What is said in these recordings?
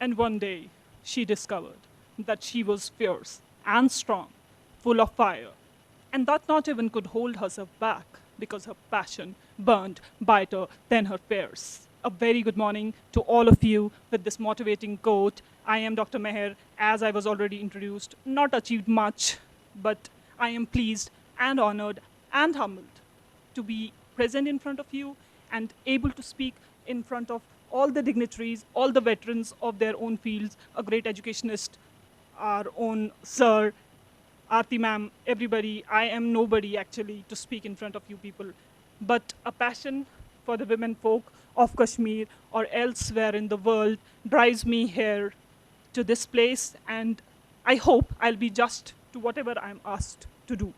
And one day, she discovered that she was fierce and strong, full of fire, and that not even could hold herself back because her passion burned brighter than her fears. A very good morning to all of you with this motivating quote. I am Dr. Meher, as I was already introduced, not achieved much, but I am pleased and honored and humbled to be present in front of you and able to speak in front of all the dignitaries, all the veterans of their own fields, a great educationist, our own sir, Aarti ma'am, everybody. I am nobody actually to speak in front of you people, but a passion for the women folk of Kashmir or elsewhere in the world drives me here to this place, and I hope I'll be just to whatever I'm asked to do.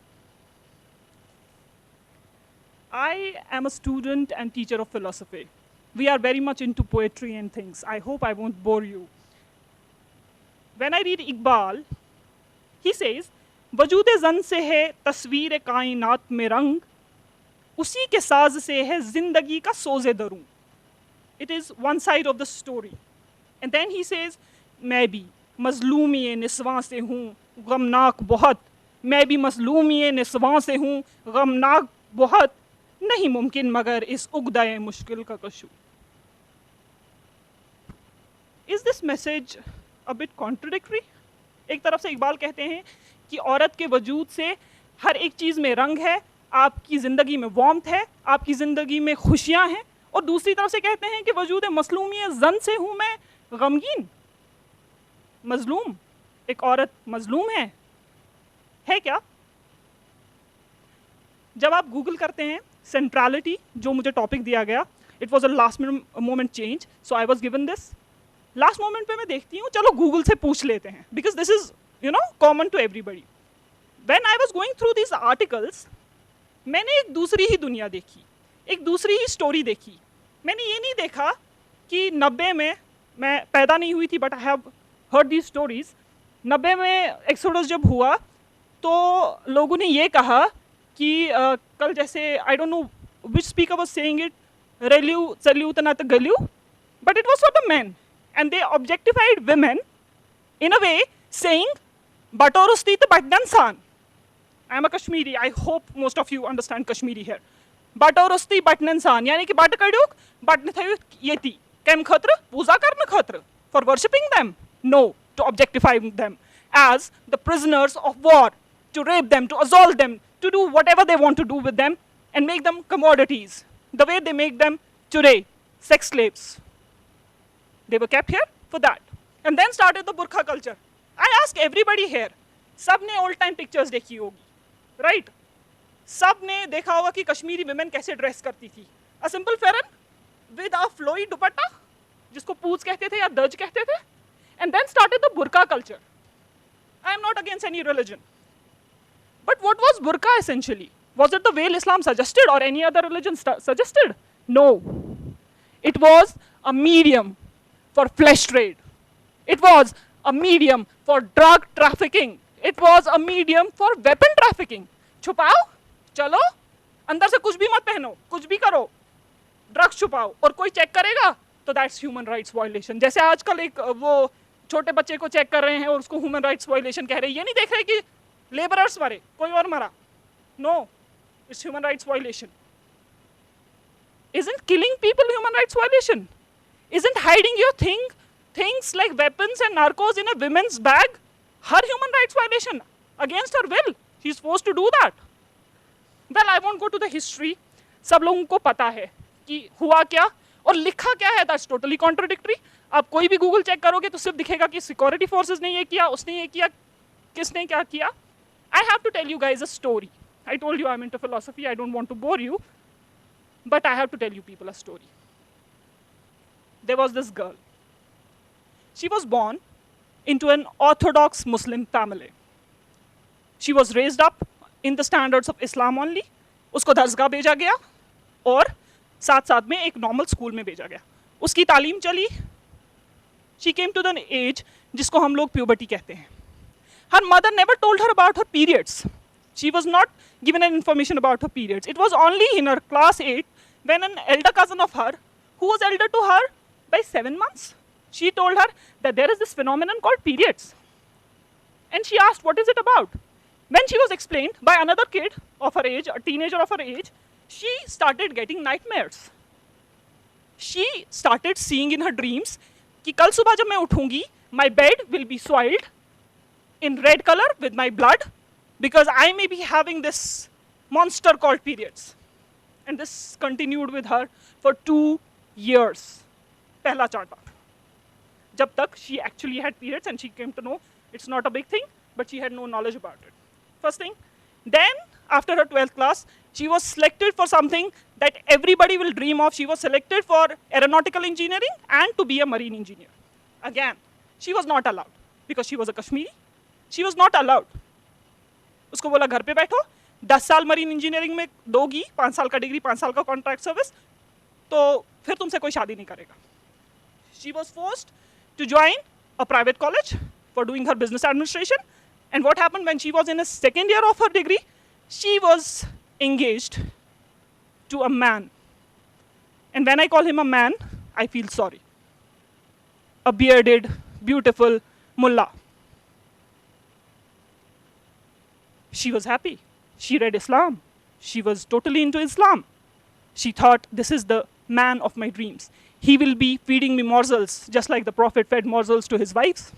I am a student and teacher of philosophy. We are very much into poetry and things. I hope I won't bore you. When I read Iqbal, he says, वजूद जन से है तस्वीर कायनात में रंग, उसी के साज से है जिंदगी का सोज़े दरूं. It is one side of the story. And then he says, मैं भी मजलूमी निस्वां से हूँ गमनाक बहुत, मैं भी मजलूमी निस्वां से हूँ गमनाक बहुत, नहीं मुमकिन मगर इस उगदाए मुश्किल का कशू. Is this message a bit contradictory? एक तरफ से इकबाल कहते हैं कि औरत के वजूद से हर एक चीज़ में रंग है, आपकी ज़िंदगी में वार्मथ है, आपकी ज़िंदगी में खुशियाँ हैं, और दूसरी तरफ से कहते हैं कि वजूद मसलूमी जन से हूँ मैं गमगीन. मजलूम, एक औरत मजलूम है क्या? जब आप गूगल करते हैं सेंट्रलिटी, जो मुझे टॉपिक दिया गया, it was a last moment change, so I was given this. Last moment पे मैं देखती हूँ, चलो गूगल से पूछ लेते हैं, because this is common to everybody. When I was going through this articles, मैंने एक दूसरी ही दुनिया देखी, एक दूसरी ही स्टोरी देखी. मैंने ये नहीं देखा कि 90 में मैं पैदा नहीं हुई थी, but I have heard these stories. 90 में एक्सोडस जब हुआ तो लोगों ने ये कहा कि कल जैसे I don't know which speaker was saying it, रेल्यू चल्यू तना तो गल्यू, but it was for the men. And they objectified women in a way saying, Batorusti to Batnansan. I am a Kashmiri. I hope most of you understand Kashmiri here. Batorusti Batnansan. Yani ki bat kaduk, bat thayu yeti. Kem khatra? Puja karna khatra. For worshipping them? No. To objectify them as the prisoners of war. To rape them, to assault them, to do whatever they want to do with them and make them commodities. The way they make them today. Sex slaves. They were kept here for that. And then started the burqa culture. I ask everybody here, सबने old time pictures देखी होगी, right? सबने देखा होगा कि Kashmiri women कैसे dress करती थी. A simple farran with a flowy dupatta, जिसको पूज कहते थे या दर्ज कहते थे. And then started the burqa culture. I am not against any religion. But what was burqa essentially? Was it the veil Islam suggested or any other religion suggested? No. It was a medium for flesh trade. It was a medium for drug trafficking. It was a medium for weapon trafficking. छुपाओ, चलो, अंदर से कुछ भी मत पहनो, कुछ भी करो, ड्रग्स छुपाओ, और कोई चेक करेगा तो दैट्स ह्यूमन राइट्स वायलेशन. जैसे आजकल एक वो छोटे बच्चे को चेक कर रहे हैं और उसको ह्यूमन राइट्स वायलेशन कह रहे हैं. ये नहीं देख रहे कि लेबरर्स मरे, कोई और मरा. No, it's human rights violation. Isn't killing people human rights violation? Isn't hiding your things like weapons and narcos in a women's bag her human rights violation? Against her will, she's forced to do that. Well, I won't go to the history. सब लोगों को पता है कि हुआ क्या और लिखा क्या है. That's totally contradictory. आप कोई भी गूगल चेक करोगे तो सिर्फ दिखेगा कि सिक्योरिटी फोर्सेस ने ये किया, उसने ये किया, किसने क्या किया. I have to tell you guys a story. I told you I'm into philosophy. I don't want to bore you, but I have to tell you people a story. There was this girl. She was born into an Orthodox Muslim family. She was raised up in the standards of Islam only. उसको दरसगाह भेजा गया और साथ साथ में एक normal school में भेजा गया. उसकी तालीम चली. She came to the age जिसको हम लोग puberty कहते हैं. Her mother never told her about her periods. She was not given an information about her periods. It was only in her class 8 when an elder cousin of her, who was elder to her by 7 months, She told her that there is this phenomenon called periods. And she asked, what is it about? When she was explained by another kid of her age, a teenager of her age, she started getting nightmares. She started seeing in her dreams कि कल सुबह जब मैं उठूंगी, my bed will be soiled in red color with my blood because I may be having this monster called periods. And this continued with her for 2 years. पहला chart जब तक she actually had periods and she came to know it's not a big thing, but she had no knowledge about it. First thing. Then, after her 12th class, she was selected for something that everybody will dream of. She was selected for aeronautical engineering and to be a marine engineer. Again, she was not allowed because she was a Kashmiri. She was not allowed. उसको बोला घर पे बैठो, 10 साल marine engineering में दोगी, 5 साल का डिग्री, 5 साल का कॉन्ट्रैक्ट सर्विस, तो फिर तुमसे कोई शादी नहीं करेगा. She was forced to join a private college for doing her business administration. And what happened when she was in the second year of her degree? She was engaged to a man. And when I call him a man, I feel sorry. A bearded, beautiful mullah. She was happy. She read Islam. She was totally into Islam. She thought, this is the man of my dreams. He will be feeding me morsels, just like the Prophet fed morsels to his wives.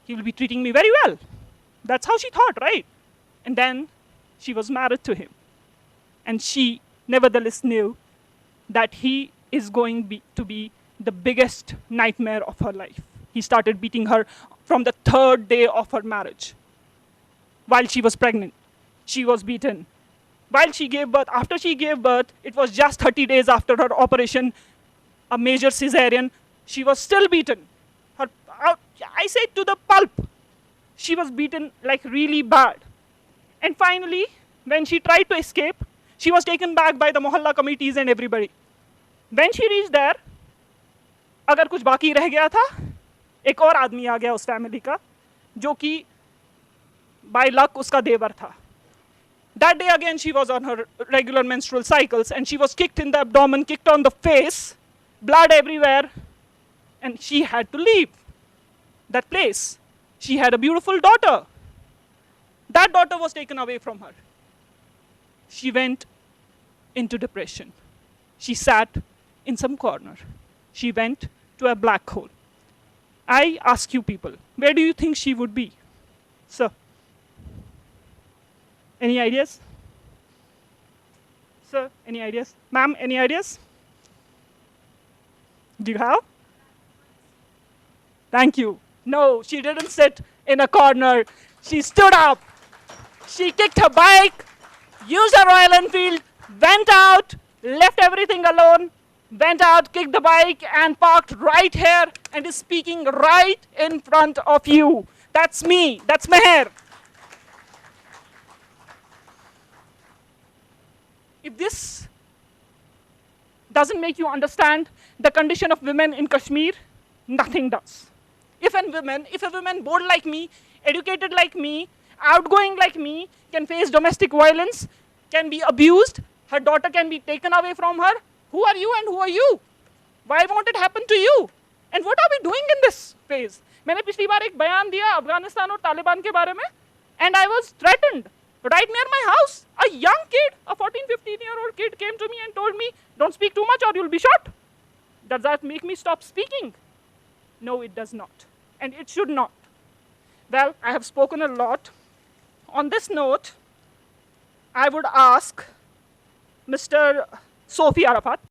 He will be treating me very well. That's how she thought, right? And then she was married to him. And she nevertheless knew that he is going to be the biggest nightmare of her life. He started beating her from the 3rd day of her marriage. While she was pregnant, she was beaten. While she gave birth, after she gave birth, it was just 30 days after her operation, a major cesarean, she was still beaten. I say to the pulp. She was beaten like really bad. And finally, when she tried to escape, she was taken back by the mohalla committees and everybody. When she reached there, अगर कुछ बाकी रह गया था, एक और आदमी आ गया उस फैमिली का, जो कि by luck उसका देवर था. That day again she was on her regular menstrual cycles and she was kicked in the abdomen, kicked on the face, blood everywhere, and she had to leave that place. She had a beautiful daughter. That daughter was taken away from her. She went into depression. She sat in some corner. She went to a black hole. I ask you people, where do you think she would be? Sir, any ideas? Sir, any ideas? Ma'am, any ideas? Do you have? Thank you. No, she didn't sit in a corner. She stood up. She kicked her bike, used her Royal Enfield, went out, left everything alone, went out, kicked the bike, and parked right here and is speaking right in front of you. That's me. That's Meher. If this doesn't make you understand the condition of women in Kashmir, nothing does. If a woman bold like me, educated like me, outgoing like me, can face domestic violence, can be abused, her daughter can be taken away from her, who are you and who are you? Why won't it happen to you? And what are we doing in this phase? मैंने पिछली बार एक बयान दिया अफगानिस्तान और तालिबान के बारे में, and I was threatened right near my house. A young kid, a 14, 15-year-old kid came to me and told me, don't speak too much or you'll be shot. Does that make me stop speaking? No, it does not. And it should not. Well, I have spoken a lot. On this note, I would ask Mr. Sophie Arafat